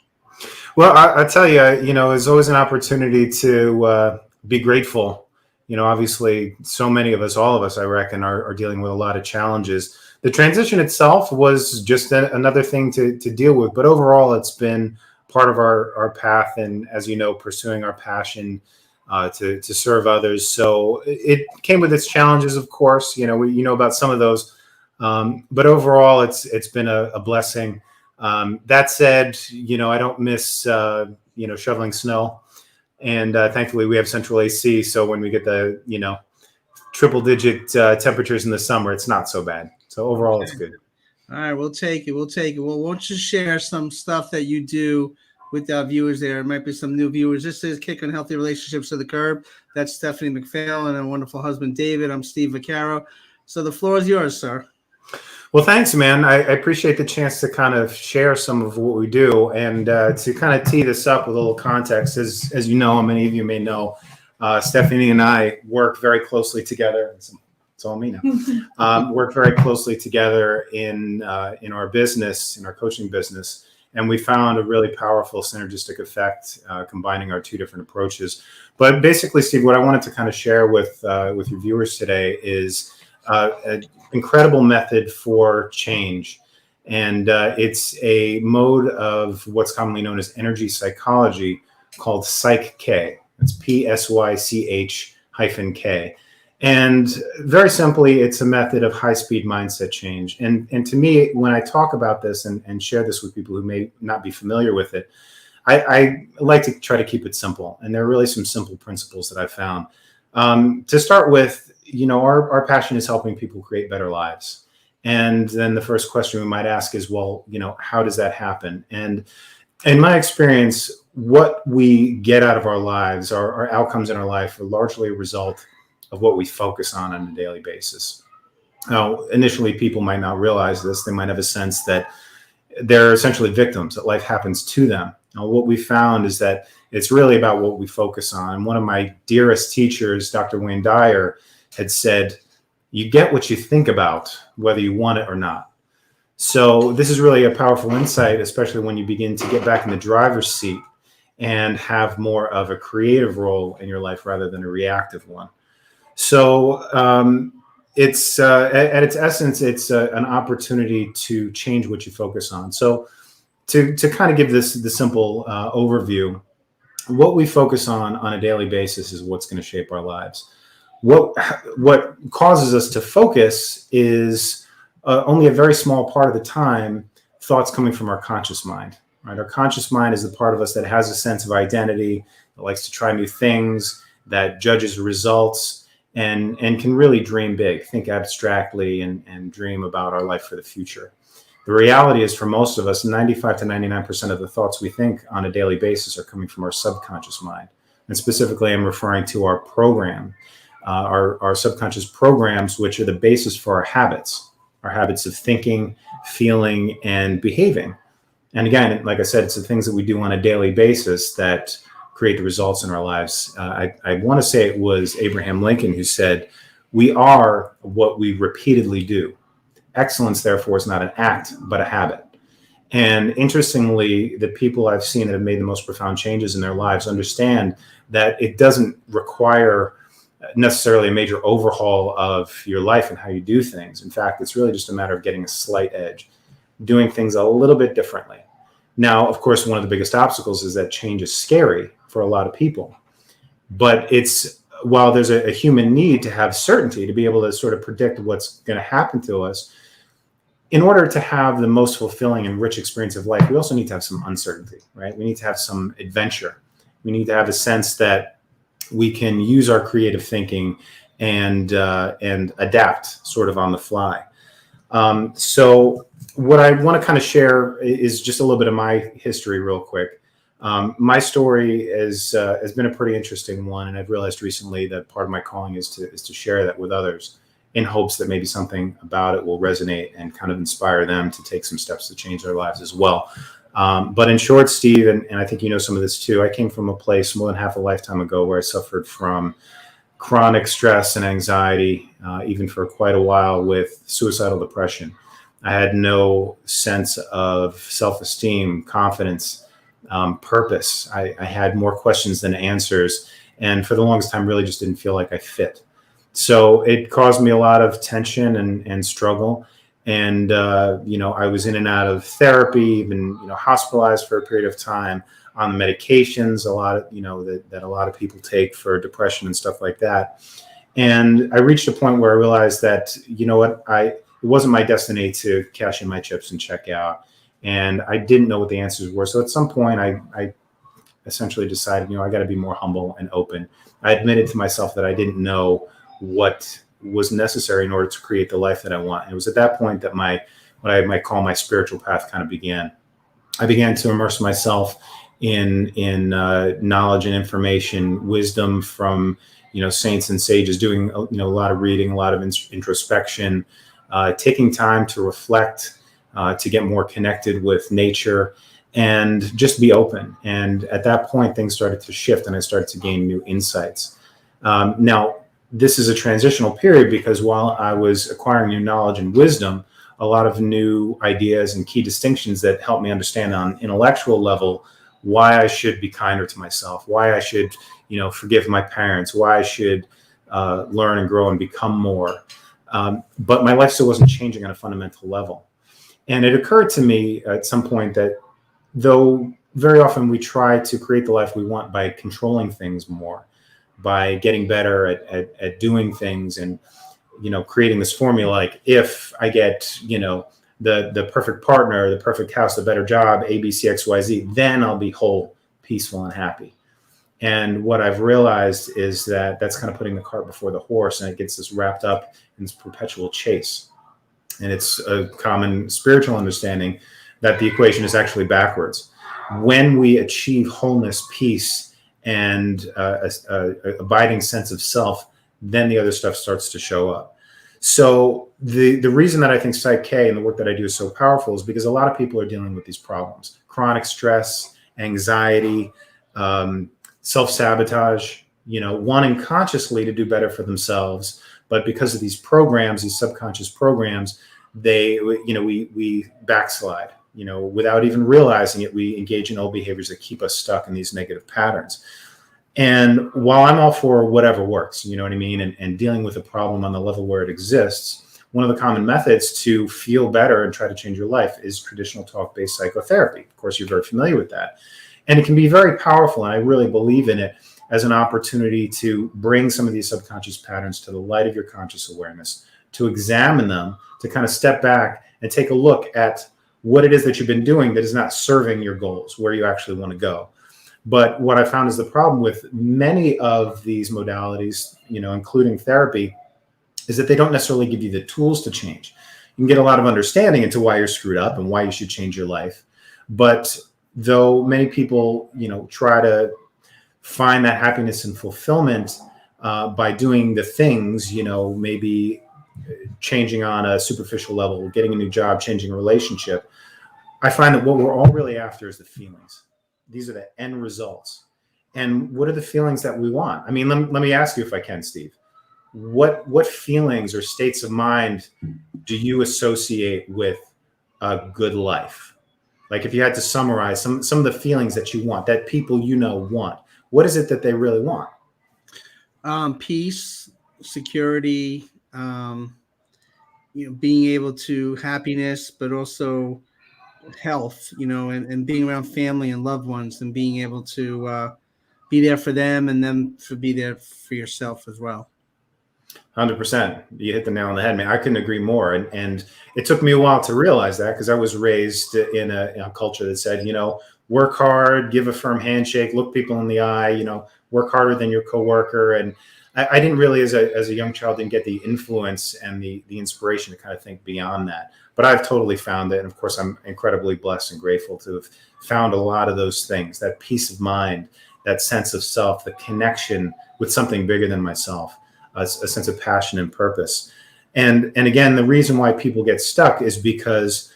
Well, I tell you, it's always an opportunity to be grateful. Obviously, so many of us, all of us, I reckon, are dealing with a lot of challenges. The transition itself was just another thing to deal with. But overall, it's been part of our path. And as you know, pursuing our passion to serve others. So it came with its challenges, of course. We know about some of those. But overall, it's been a blessing. That said, I don't miss, shoveling snow. And thankfully, we have central AC. So when we get the, triple digit temperatures in the summer, it's not so bad. So overall, It's good. All right, we'll take it. Well, why don't you share some stuff that you do with our viewers there? It might be some new viewers. This is Kicking Healthy Relationships to the Curb. That's Stephanie McPhail and her wonderful husband, David. I'm Steve Vaccaro. So the floor is yours, sir. Well, thanks, man. I appreciate the chance to kind of share some of what we do and to kind of tee this up with a little context. As you know, and many of you may know, Stephanie and I work very closely together. It's all me now. Work very closely together in our business, in our coaching business. And we found a really powerful synergistic effect combining our two different approaches. But basically, Steve, what I wanted to kind of share with your viewers today is an incredible method for change. And it's a mode of what's commonly known as energy psychology called Psych-K. It's PSYCH-K. And very simply, it's a method of high-speed mindset change. And to me, when I talk about this and share this with people who may not be familiar with it, I like to try to keep it simple. And there are really some simple principles that I found. To start with, our passion is helping people create better lives. And then the first question we might ask is, well, how does that happen? And in my experience, what we get out of our lives, our outcomes in our life, are largely a result of what we focus on a daily basis. Now, initially, people might not realize this. They might have a sense that they're essentially victims, that life happens to them. Now, what we found is that it's really about what we focus on. And one of my dearest teachers, Dr. Wayne Dyer, had said, you get what you think about, whether you want it or not. So this is really a powerful insight, especially when you begin to get back in the driver's seat and have more of a creative role in your life rather than a reactive one. So it's at its essence, it's an opportunity to change what you focus on. So to kind of give the simple overview, what we focus on a daily basis is what's going to shape our lives. What causes us to focus is only a very small part of the time thoughts coming from our conscious mind. Right? Our conscious mind is the part of us that has a sense of identity, that likes to try new things, that judges results, and can really dream big, think abstractly, and dream about our life for the future. The reality is, for most of us, 95 to 99% of the thoughts we think on a daily basis are coming from our subconscious mind. And specifically, I'm referring to our program, our subconscious programs, which are the basis for our habits of thinking, feeling, and behaving. And again, like I said, it's the things that we do on a daily basis that create the results in our lives. I want to say it was Abraham Lincoln who said, "We are what we repeatedly do. Excellence, therefore, is not an act, but a habit." And interestingly, the people I've seen that have made the most profound changes in their lives understand that it doesn't require necessarily a major overhaul of your life and how you do things. In fact, it's really just a matter of getting a slight edge, doing things a little bit differently. Now, of course, one of the biggest obstacles is that change is scary for a lot of people. But while there's a human need to have certainty, to be able to sort of predict what's going to happen to us, in order to have the most fulfilling and rich experience of life, we also need to have some uncertainty, right? We need to have some adventure. We need to have a sense that we can use our creative thinking and adapt sort of on the fly. So what I want to kind of share is just a little bit of my history real quick. My story has been a pretty interesting one, and I've realized recently that part of my calling is to share that with others, in hopes that maybe something about it will resonate and kind of inspire them to take some steps to change their lives as well. But in short, Steve, and I think you know some of this too, I came from a place more than half a lifetime ago where I suffered from chronic stress and anxiety, even for quite a while, with suicidal depression. I had no sense of self-esteem, confidence, purpose. I had more questions than answers, and for the longest time really just didn't feel like I fit. So it caused me a lot of tension and struggle. And, I was in and out of therapy, even, hospitalized for a period of time on the medications, a lot of, that a lot of people take for depression and stuff like that. And I reached a point where I realized that, it wasn't my destiny to cash in my chips and check out. And I didn't know what the answers were. So at some point I essentially decided, I got to be more humble and open. I admitted to myself that I didn't know what was necessary in order to create the life that I want. And it was at that point that what I might call my spiritual path kind of began. I began to immerse myself in knowledge and information, wisdom from, saints and sages, doing, a lot of reading, a lot of introspection, taking time to reflect, to get more connected with nature, and just be open. And at that point, things started to shift and I started to gain new insights. Now, this is a transitional period because while I was acquiring new knowledge and wisdom, a lot of new ideas and key distinctions that helped me understand on an intellectual level why I should be kinder to myself, why I should, forgive my parents, why I should learn and grow and become more. But my life still wasn't changing on a fundamental level. And it occurred to me at some point that though very often we try to create the life we want by controlling things more, by getting better at doing things and, creating this formula, like if I get, the perfect partner, the perfect house, the better job, A, B, C, X, Y, Z, then I'll be whole, peaceful, and happy. And what I've realized is that that's kind of putting the cart before the horse, and it gets us wrapped up in this perpetual chase. And it's a common spiritual understanding that the equation is actually backwards. When we achieve wholeness, peace, and a abiding sense of self, then the other stuff starts to show up. So the reason that I think Psych K and the work that I do is so powerful is because a lot of people are dealing with these problems: chronic stress, anxiety, self-sabotage, wanting consciously to do better for themselves, but because of these programs, these subconscious programs, we backslide. Without even realizing it, we engage in old behaviors that keep us stuck in these negative patterns. And while I'm all for whatever works, you know what I mean, and dealing with a problem on the level where it exists, one of the common methods to feel better and try to change your life is traditional talk-based psychotherapy. Of course, you're very familiar with that. And it can be very powerful, and I really believe in it as an opportunity to bring some of these subconscious patterns to the light of your conscious awareness, to examine them, to kind of step back and take a look at what it is that you've been doing that is not serving your goals, where you actually want to go. But what I found is the problem with many of these modalities, including therapy, is that they don't necessarily give you the tools to change. You can get a lot of understanding into why you're screwed up and why you should change your life. But though many people, try to find that happiness and fulfillment by doing the things, maybe changing on a superficial level, getting a new job, changing a relationship, I find that what we're all really after is the feelings. These are the end results. And what are the feelings that we want? I mean, let me ask you if I can, Steve. What feelings or states of mind do you associate with a good life? Like if you had to summarize some of the feelings that you want, that people want, what is it that they really want? Peace, security, being able to happiness, but also health, and being around family and loved ones, and being able to be there for them and them to be there for yourself as well. 100%. You hit the nail on the head, man. I couldn't agree more. And it took me a while to realize that, because I was raised in a culture that said, work hard, give a firm handshake, look people in the eye, work harder than your coworker. And I didn't really, as a young child, didn't get the influence and the inspiration to kind of think beyond that. But I've totally found it. And of course, I'm incredibly blessed and grateful to have found a lot of those things, that peace of mind, that sense of self, the connection with something bigger than myself, a sense of passion and purpose. And again, the reason why people get stuck is because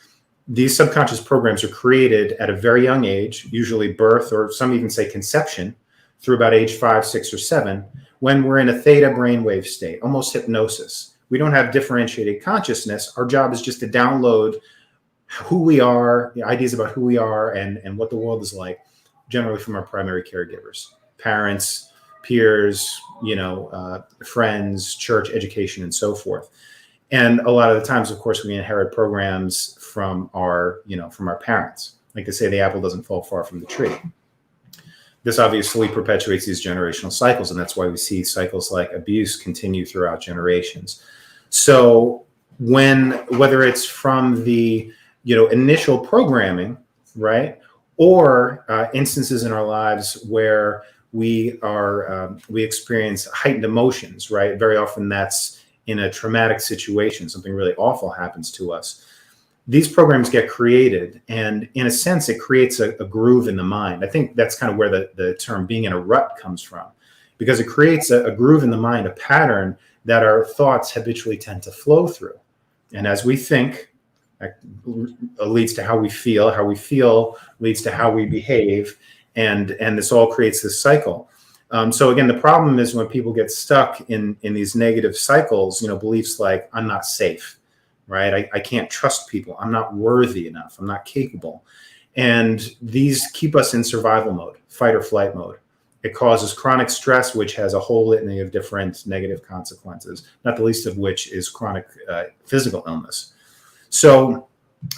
these subconscious programs are created at a very young age, usually birth, or some even say conception, through about age 5, 6, or 7, when we're in a theta brainwave state, almost hypnosis. We don't have differentiated consciousness. Our job is just to download who we are, the ideas about who we are and what the world is like, generally from our primary caregivers, parents, peers, friends, church, education, and so forth. And a lot of the times, of course, we inherit programs from our parents. Like they say, the apple doesn't fall far from the tree. This obviously perpetuates these generational cycles, and that's why we see cycles like abuse continue throughout generations. So whether it's from the initial programming, right, or instances in our lives where we experience heightened emotions, right? Very often that's in a traumatic situation, something really awful happens to us. These programs get created, and in a sense, it creates a groove in the mind. I think that's kind of where the term being in a rut comes from, because it creates a groove in the mind, a pattern that our thoughts habitually tend to flow through. And as we think, that leads to how we feel leads to how we behave, and this all creates this cycle. So again, the problem is when people get stuck in these negative cycles, beliefs like I'm not safe, right? I can't trust people. I'm not worthy enough. I'm not capable. And these keep us in survival mode, fight or flight mode. It causes chronic stress, which has a whole litany of different negative consequences, not the least of which is chronic physical illness. So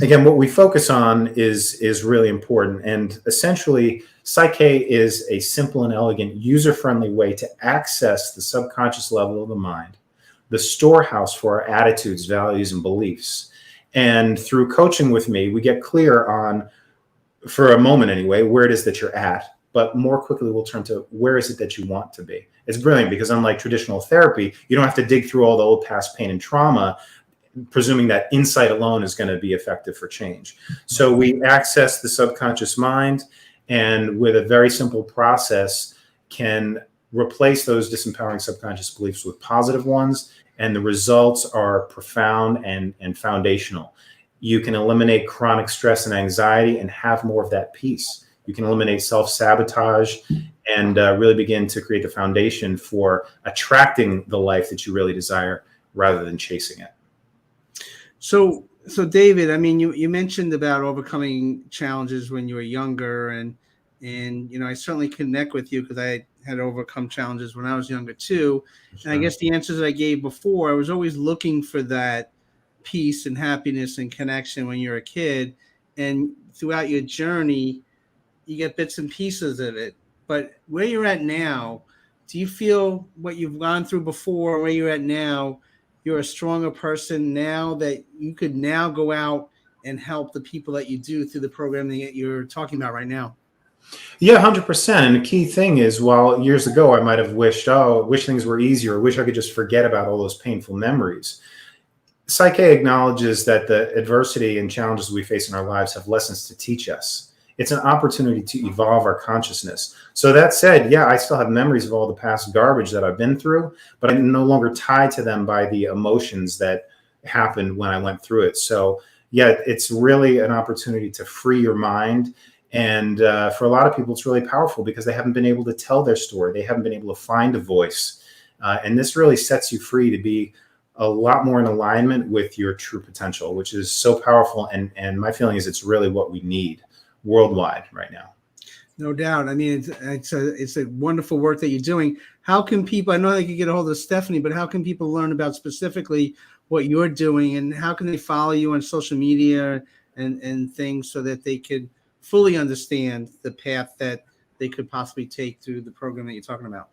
again, what we focus on is really important. And essentially, Psych K is a simple and elegant, user-friendly way to access the subconscious level of the mind, the storehouse for our attitudes, values, and beliefs. And through coaching with me, we get clear on, for a moment anyway, where it is that you're at, but more quickly we'll turn to where is it that you want to be. It's brilliant because unlike traditional therapy, you don't have to dig through all the old past pain and trauma, presuming that insight alone is going to be effective for change. So we access the subconscious mind, and with a very simple process can replace those disempowering subconscious beliefs with positive ones, and the results are profound and foundational. You can eliminate chronic stress and anxiety and have more of that peace. You can eliminate self-sabotage and really begin to create the foundation for attracting the life that you really desire rather than chasing it. So David, I mean, you mentioned about overcoming challenges when you were younger, and you know, I certainly connect with you because I had to overcome challenges when I was younger too. Sure. And I guess the answers I gave before, I was always looking for that peace and happiness and connection when you're a kid, and throughout your journey, you get bits and pieces of it. But where you're at now, do you feel what you've gone through before, where you're at now, you're a stronger person now that you could now go out and help the people that you do through the program that you're talking about right now? Yeah, 100%. And the key thing is, while years ago I might have wished things were easier, wish I could just forget about all those painful memories. Psyche acknowledges that the adversity and challenges we face in our lives have lessons to teach us. It's an opportunity to evolve our consciousness. So that said, yeah, I still have memories of all the past garbage that I've been through, but I'm no longer tied to them by the emotions that happened when I went through it. So yeah, it's really an opportunity to free your mind. And for a lot of people, it's really powerful because they haven't been able to tell their story. They haven't been able to find a voice. And this really sets you free to be a lot more in alignment with your true potential, which is so powerful. And my feeling is it's really what we need worldwide right now. No doubt. I mean, it's a wonderful work that you're doing. How can people, I know they can get a hold of Stephanie, but how can people learn about specifically what you're doing, and how can they follow you on social media and things so that they could fully understand the path that they could possibly take through the program that you're talking about?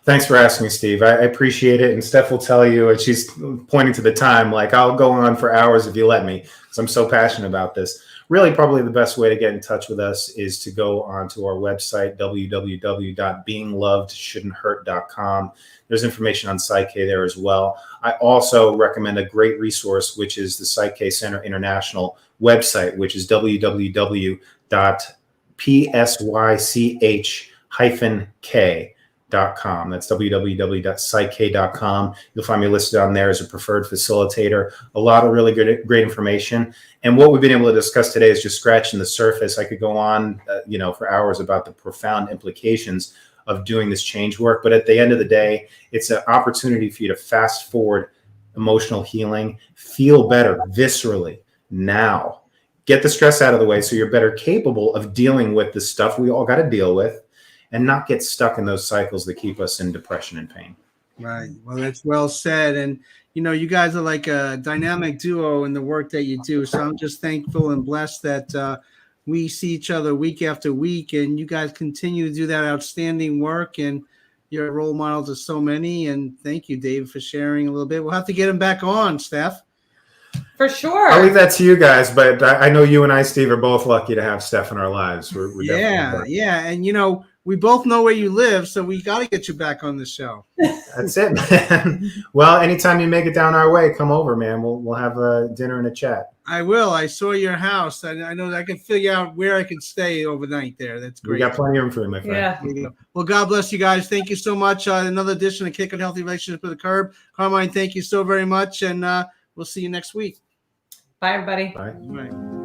Thanks for asking, Steve. I appreciate it. And Steph will tell you, and she's pointing to the time, like, I'll go on for hours if you let me, because I'm so passionate about this. Really, probably the best way to get in touch with us is to go onto our website, www.beinglovedshouldn'thurt.com. There's information on Psyche there as well. I also recommend a great resource, which is the Psyche Center International website, which is www.psych-k.com. That's www.psych-k.com. You'll find me listed on there as a preferred facilitator. A lot of really great information. And what we've been able to discuss today is just scratching the surface. I could go on, for hours about the profound implications of doing this change work. But at the end of the day, it's an opportunity for you to fast forward emotional healing, feel better viscerally now, get the stress out of the way so you're better capable of dealing with the stuff we all got to deal with, and not get stuck in those cycles that keep us in depression and pain. Right. Well, that's well said. And, you guys are like a dynamic duo in the work that you do. So I'm just thankful and blessed that we see each other week after week, and you guys continue to do that outstanding work, and you're role models to so many. And thank you, Dave, for sharing a little bit. We'll have to get him back on, Steph. For sure. I'll leave that to you guys, but I know you and I, Steve, are both lucky to have Steph in our lives. We're yeah. And, we both know where you live, so we got to get you back on the show. That's it, man. Well, anytime you make it down our way, come over, man. We'll have a dinner and a chat. I will. I saw your house. I know that I can figure out where I can stay overnight there. That's great. We got plenty of room for you, my friend. Yeah. Well, God bless you guys. Thank you so much. Another edition of Kick on Healthy Relationship with the Curb. Carmine, thank you so very much, and we'll see you next week. Bye, everybody. Bye. Bye.